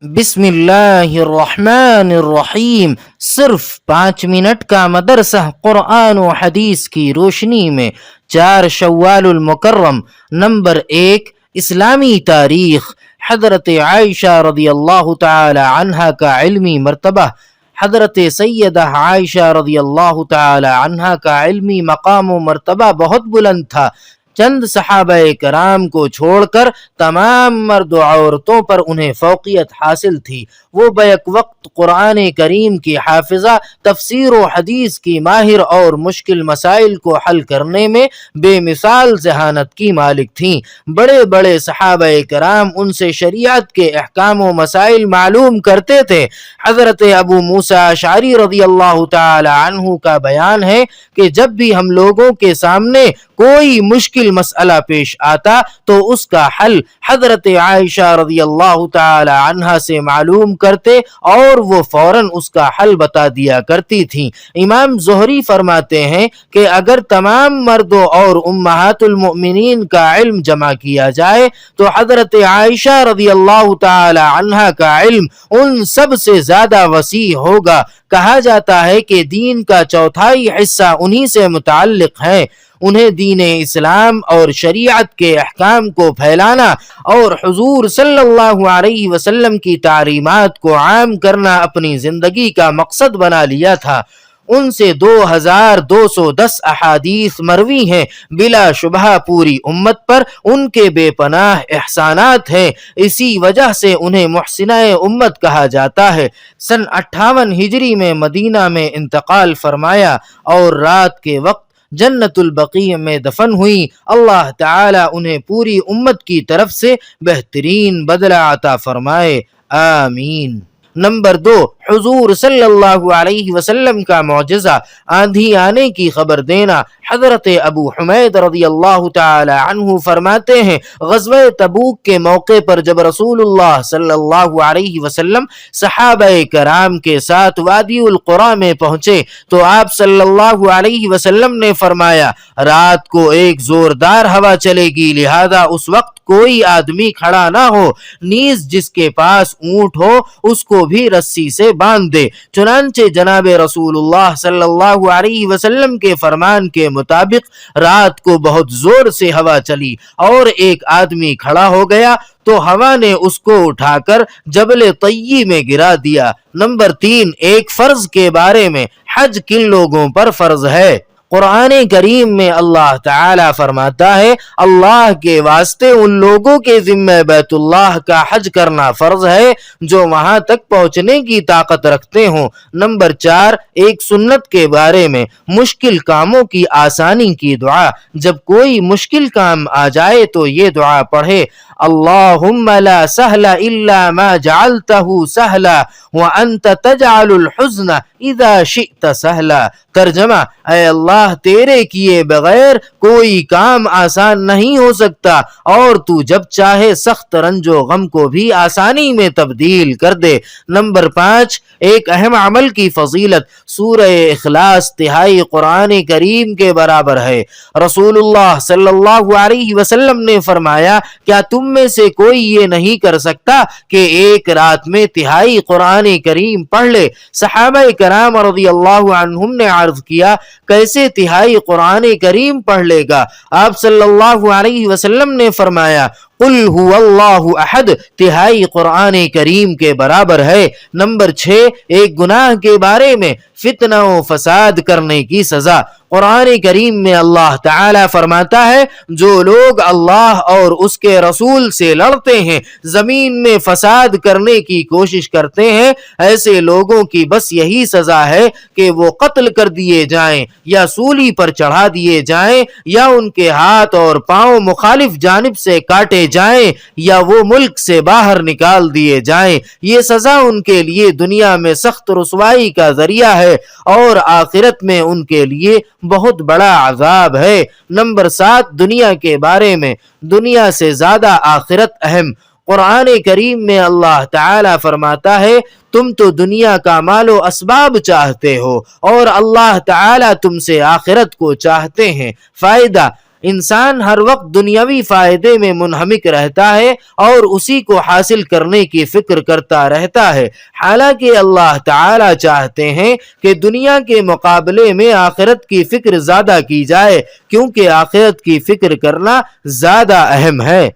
بسم اللہ الرحمن الرحیم۔ صرف 5 منٹ کا مدرسہ قرآن و حدیث کی روشنی میں 4 شوال المکرم۔ نمبر 1، اسلامی تاریخ۔ حضرت عائشہ رضی اللہ تعالی عنہا کا علمی مرتبہ۔ حضرت سیدہ عائشہ رضی اللہ تعالی عنہا کا علمی مقام و مرتبہ بہت بلند تھا۔ چند صحابہ کرام کو چھوڑ کر تمام مرد و عورتوں پر انہیں فوقیت حاصل تھی۔ وہ بیک وقت قرآن کریم کی حافظہ، تفسیر و حدیث کی ماہر اور مشکل مسائل کو حل کرنے میں بے مثال ذہانت کی مالک تھیں۔ بڑے بڑے صحابہ کرام ان سے شریعت کے احکام و مسائل معلوم کرتے تھے۔ حضرت ابو موسیٰ اشعری رضی اللہ تعالی عنہ کا بیان ہے کہ جب بھی ہم لوگوں کے سامنے کوئی مشکل مسئلہ پیش آتا تو اس کا حل حضرت عائشہ رضی اللہ تعالی عنہا سے معلوم کرتے اور وہ فوراً اس کا حل بتا دیا کرتی تھیں۔ امام زہری فرماتے ہیں کہ اگر تمام مردوں اور امہات المؤمنین کا علم جمع کیا جائے تو حضرت عائشہ رضی اللہ تعالی عنہا کا علم ان سب سے زیادہ وسیع ہوگا۔ کہا جاتا ہے کہ دین کا 1/4 حصہ انہی سے متعلق ہے۔ انہیں دین اسلام اور شریعت کے احکام کو پھیلانا اور حضور صلی اللہ علیہ وسلم کی تعلیمات کو عام کرنا اپنی زندگی کا مقصد بنا لیا تھا۔ ان سے 2210 احادیث مروی ہیں۔ بلا شبہ پوری امت پر ان کے بے پناہ احسانات ہیں، اسی وجہ سے انہیں محسنہ امت کہا جاتا ہے۔ سن 58 ہجری میں مدینہ میں انتقال فرمایا اور رات کے وقت جنت البقیع میں دفن ہوئی۔ اللہ تعالی انہیں پوری امت کی طرف سے بہترین بدلہ عطا فرمائے، آمین۔ نمبر 2، حضور صلی اللہ علیہ وسلم کا معجزہ، آندھی آنے کی خبر دینا۔ حضرت ابو حمید رضی اللہ تعالی عنہ فرماتے ہیں، غزوہ تبوک کے موقع پر جب رسول اللہ صلی اللہ علیہ وسلم صحابہ کرام کے ساتھ وادی القریٰ میں پہنچے تو آپ صلی اللہ علیہ وسلم نے فرمایا، رات کو ایک زوردار ہوا چلے گی، لہذا اس وقت کوئی آدمی کھڑا نہ ہو، نیز جس کے پاس اونٹ ہو اس کو بھی رسی سے باندھ دے۔ چنانچہ جناب رسول اللہ صلی اللہ علیہ وسلم کے فرمان کے مطابق رات کو بہت زور سے ہوا چلی اور ایک آدمی کھڑا ہو گیا تو ہوا نے اس کو اٹھا کر جبل طی میں گرا دیا۔ نمبر 3، ایک فرض کے بارے میں، حج کن لوگوں پر فرض ہے؟ قرآن کریم میں اللہ تعالی فرماتا ہے، اللہ کے واسطے ان لوگوں کے ذمہ بیت اللہ کا حج کرنا فرض ہے جو وہاں تک پہنچنے کی طاقت رکھتے ہوں۔ نمبر 4، ایک سنت کے بارے میں، مشکل کاموں کی آسانی کی دعا۔ جب کوئی مشکل کام آ جائے تو یہ دعا پڑھے، اللہم لا سہل الا ما جعلتہ سہلا وانت تجعل الحزن اذا شئت سہلا۔ ترجمہ، اے اللہ تیرے کیے بغیر کوئی کام آسان نہیں ہو سکتا اور تو جب چاہے سخت رنج و غم کو بھی آسانی میں تبدیل کر دے۔ نمبر 5، ایک اہم عمل کی فضیلت، سورہ اخلاص 1/3 قرآن کریم کے برابر ہے۔ رسول اللہ صلی اللہ علیہ وسلم نے فرمایا، کیا تم میں سے کوئی یہ نہیں کر سکتا کہ ایک رات میں 1/3 قرآن کریم پڑھ لے؟ صحابہ کرام رضی اللہ عنہم نے عرض کیا، کیسے 1/3 قرآن کریم پڑھ لے گا؟ آپ صلی اللہ علیہ وسلم نے فرمایا، قل هو اللہ احد 1/3 قرآن کریم کے برابر ہے۔ نمبر 6، ایک گناہ کے بارے میں، فتنہ و فساد کرنے کی سزا۔ قرآن کریم میں اللہ تعالی فرماتا ہے، جو لوگ اللہ اور اس کے رسول سے لڑتے ہیں، زمین میں فساد کرنے کی کوشش کرتے ہیں، ایسے لوگوں کی بس یہی سزا ہے کہ وہ قتل کر دیے جائیں یا سولی پر چڑھا دیے جائیں یا ان کے ہاتھ اور پاؤں مخالف جانب سے کاٹے جائیں یا وہ ملک سے باہر نکال دیے جائیں۔ یہ سزا ان کے لیے دنیا میں سخت رسوائی کا ذریعہ ہے اور آخرت میں ان کے لیے بہت بڑا عذاب ہے۔ نمبر 7، دنیا کے بارے میں، دنیا سے زیادہ آخرت اہم۔ قرآن کریم میں اللہ تعالی فرماتا ہے، تم تو دنیا کا مال و اسباب چاہتے ہو اور اللہ تعالی تم سے آخرت کو چاہتے ہیں۔ فائدہ، انسان ہر وقت دنیاوی فائدے میں منہمک رہتا ہے اور اسی کو حاصل کرنے کی فکر کرتا رہتا ہے، حالانکہ اللہ تعالی چاہتے ہیں کہ دنیا کے مقابلے میں آخرت کی فکر زیادہ کی جائے، کیونکہ آخرت کی فکر کرنا زیادہ اہم ہے۔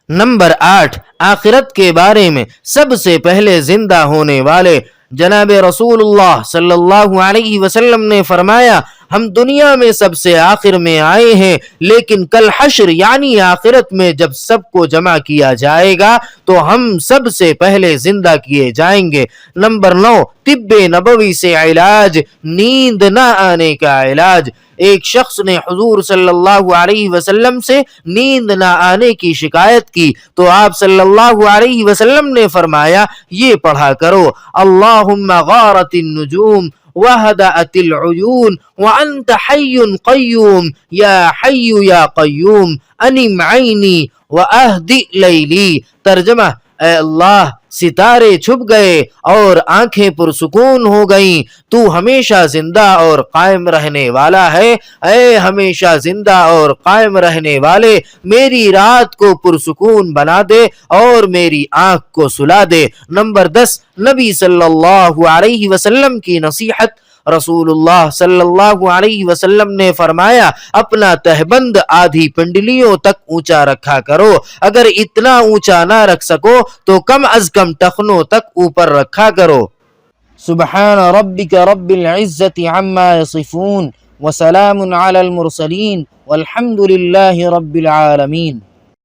نمبر 8، آخرت کے بارے میں سب سے پہلے زندہ ہونے والے۔ جناب رسول اللہ صلی اللہ علیہ وسلم نے فرمایا، ہم دنیا میں سب سے آخر میں آئے ہیں، لیکن کل حشر یعنی آخرت میں جب سب کو جمع کیا جائے گا تو ہم سب سے پہلے زندہ کیے جائیں گے۔ نمبر 9، طب نبوی سے علاج، نیند نہ آنے کا علاج۔ ایک شخص نے حضور صلی اللہ علیہ وسلم سے نیند نہ آنے کی شکایت کی تو آپ صلی اللہ علیہ وسلم نے فرمایا، یہ پڑھا کرو، اللہم غارت النجوم وہدأت العیون وانت حی قیوم یا حی یا قیوم انم عینی واہدئ لیلی۔ ترجمہ، اے اللہ ستارے چھپ گئے اور آنکھیں پرسکون ہو گئیں، تو ہمیشہ زندہ اور قائم رہنے والا ہے، اے ہمیشہ زندہ اور قائم رہنے والے، میری رات کو پرسکون بنا دے اور میری آنکھ کو سلا دے۔ نمبر 10، نبی صلی اللہ علیہ وسلم کی نصیحت۔ رسول اللہ صلی اللہ علیہ وسلم نے فرمایا، اپنا تہبند آدھی پنڈلیوں تک اونچا رکھا کرو، اگر اتنا اونچا نہ رکھ سکو تو کم از کم ٹخنوں تک اوپر رکھا کرو۔ سبحان ربک رب العزت عما یصفون وسلام علی المرسلین والحمد للہ رب العالمین۔